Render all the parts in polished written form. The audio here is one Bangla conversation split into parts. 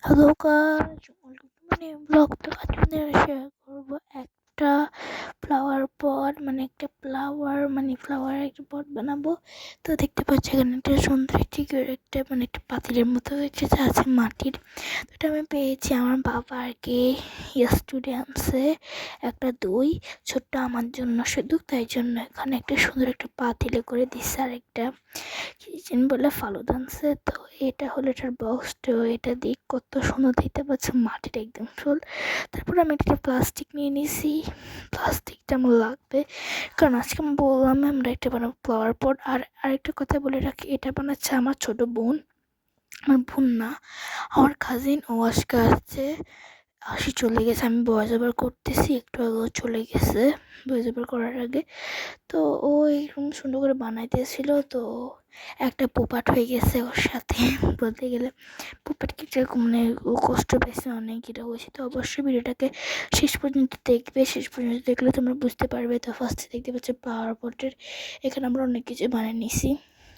Hello guys, welcome to my new blog. তো আজ আমি শেয়ার করবো একটা ফ্লাওয়ার পট, একটা ফ্লাওয়ার একটা পট বানাবো। তো দেখতে পাচ্ছি এখানে একটা সুন্দর একটা একটা পাতিলের মতো হয়েছে, যা আছে মাটির। তো এটা আমি পেয়েছি আমার বাবা আর কি ইয়েস্টারডে আনছে একটা দই, ছোট্ট আমার জন্য শুধু, তাই জন্য এখানে একটা সুন্দর একটা পাতিলে করে দিচ্ছে আর একটা কিচেন বলে ফালুদা আনছে। তো এটা হলো এটার বক্স। তো এটা দিক কত সুন্দর দিতে পারছে, মাটিটা একদম ফুল। তারপর আমি একটা প্লাস্টিক নিয়ে নিয়েছি, প্লাস্টিকটা আমার লাগবে কারণ আজকে আমি বললাম আমরা একটা বানাবো ফ্লাওয়ার পট। আর আরেকটা কথা বলে রাখি, এটা বানাচ্ছে আমার ছোট বোন, আমার বোন না, আমার কাজিন। ও আজকে আসছে, আসি চলে গেছে। আমি ভয়েস ওভার করতেছি, একটু আগেও চলে গেছে ভয়েস ওভার করার আগে। তো ও এরকম সুন্দর করে বানাইতেছিল। তো একটা পোপাট হয়ে গেছে ওর সাথে বলতে গেলে। পোপাট কি যেরকম ও কষ্ট পেয়েছে অনেক, এটা হয়েছে। তো অবশ্যই ভিডিওটাকে শেষ পর্যন্ত দেখবে, শেষ পর্যন্ত দেখলে তোমরা বুঝতে পারবে। তো ফার্স্টে দেখতে পাচ্ছি পাওয়ার পটের, এখানে আমরা অনেক কিছু বানিয়ে নিছি।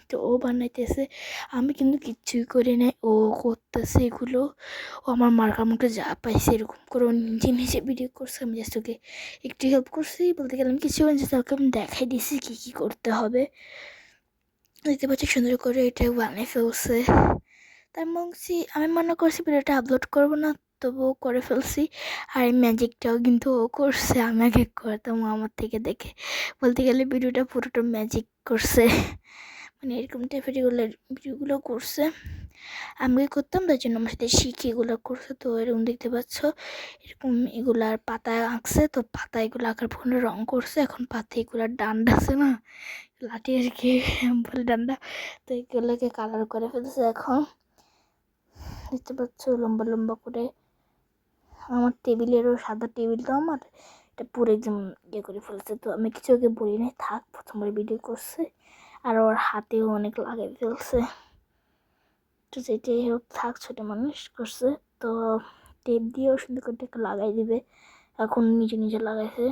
তো ও বানাইতেছে, আমি কিন্তু কিচ্ছুই করি নাই, ও করতেছে এগুলো। ও আমার মার্কার মুখে যা পাইছে এরকম করে ও নিজে নিজে ভিডিও করছে। আমি জাস্ট ওকে একটু হেল্প করছি, বলতে গেলাম কিছু জাস্ট ওকে আমি দেখাই দিছি কী কী করতে হবে। দেখতে পাচ্ছি সুন্দর করে এটা বানিয়ে ফেলছে। তাই বলছি, আমি মনে করছি ভিডিওটা আপলোড করবো না, তবুও করে ফেলছি। আর এই ম্যাজিকটাও কিন্তু ও করছে, আমি আগে করতাম আমার থেকে দেখে। বলতে গেলে ভিডিওটা পুরোটা ম্যাজিক করছে, এরকম টাইপের ভিডিওগুলো করছে। আমি করতাম, তাই জন্য আমার সাথে শিখে এগুলো করছে। তো এরকম দেখতে পাচ্ছ, এরকম এগুলার পাতা আঁকছে। তো পাতা এগুলো আঁকার ফোনে রং করছে। এখন পাতা এগুলার ডান্ডা আছে না, লাঠি আর কি বলে ডান্ডা, তো এগুলোকে কালার করে ফেলছে। এখন দেখতে পাচ্ছ লম্বা লম্বা করে। আমার টেবিলেরও সাদা টেবিল, তো আমার এটা পুরো একদম করে ফেলছে। তো আমি কিছু ওকে বলি নাই, থাক, প্রথমবার ভিডিও করছে। আর ওর হাতেও অনেক লাগাই ফেলছে। তো যেটাই হোক থাক, ছোটো মানুষ করছে। তো টেপ দিয়েও সুন্দর করে লাগাই দিবে। এখন নিজে নিজে লাগাইছে,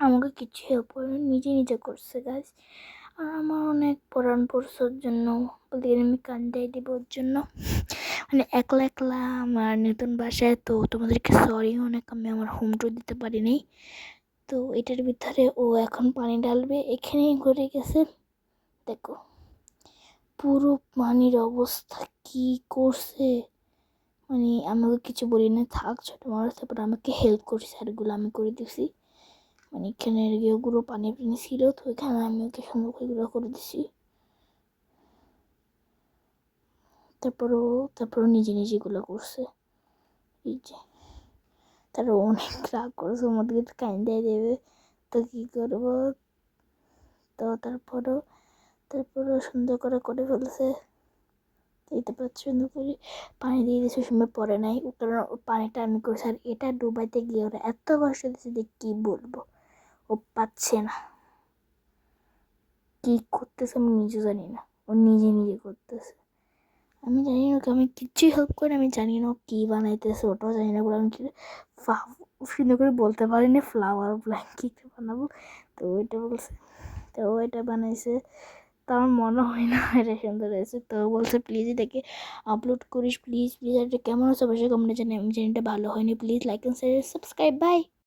আমাকে কিছু হেল্প করে নিজে নিজে করছে গাছ। আর আমার অনেক পড়ান পড়ছে ওর জন্য, বলতে গেলে আমি কান্দাই দেবো ওর জন্য। একলা একলা আমার নতুন বাসায়। তো তোমাদেরকে সরি অনেক, আমি আমার হোম ট্যুর দিতে পারিনি। তো এটার ভিতরে ও এখন পানি ঢালবে, এখানেই ঘুরে গেছে। দেখো পুরো পানির অবস্থা কি করছে, আমাকে কিছু বলি না, থাক ছোটো মানুষ। তারপর আমাকে হেল্প করছে, আর এগুলো আমি করে দিছি। এখানে ওগুলো পানি পানি ছিল, তো এখানে আমি ওকে সুন্দর করে এগুলো করে দিছি। তারপরও নিজে নিজে এগুলো করছে, এই যে। তারপর অনেক রাগ করেছে, আমাদেরকে কাইন্দাই দেবে। তো কী করবো, তো তারপরও সুন্দর করে করে ফেলছে। দেখতে পাচ্ছি সুন্দর করে পানি দিয়ে দিয়েছে, সময় পরে নাই, কারণ পানিটা আমি করছি। আর এটা ডুবাইতে গিয়ে ওরা এত কষ্ট দিচ্ছে যে কী বলবো, ও পাচ্ছে না, কী করতেছে আমি নিজে জানি না, ও নিজে নিজে করতেছে। আমি জানি না ওকে আমি কিচ্ছুই হেল্প করি, আমি জানি না ও কী বানাইতেছে, ওটাও জানি না। বলে আমি সুন্দর করে বলতে পারিনি ফ্লাওয়ার ব্ল্যাঙ্কেট বানাবো। তো ওইটা বলছে, তো ও এটা বানাইছে। তো আমার মনে হয় না এটা সুন্দর হয়েছে। তো বলছে প্লিজ এটাকে আপলোড করিস, প্লিজ প্লিজ। আর এটা কেমন হচ্ছে অবশ্যই কমেন্টে জানি। আমি জানি এটা ভালো হয়নি, please like and share, subscribe, by.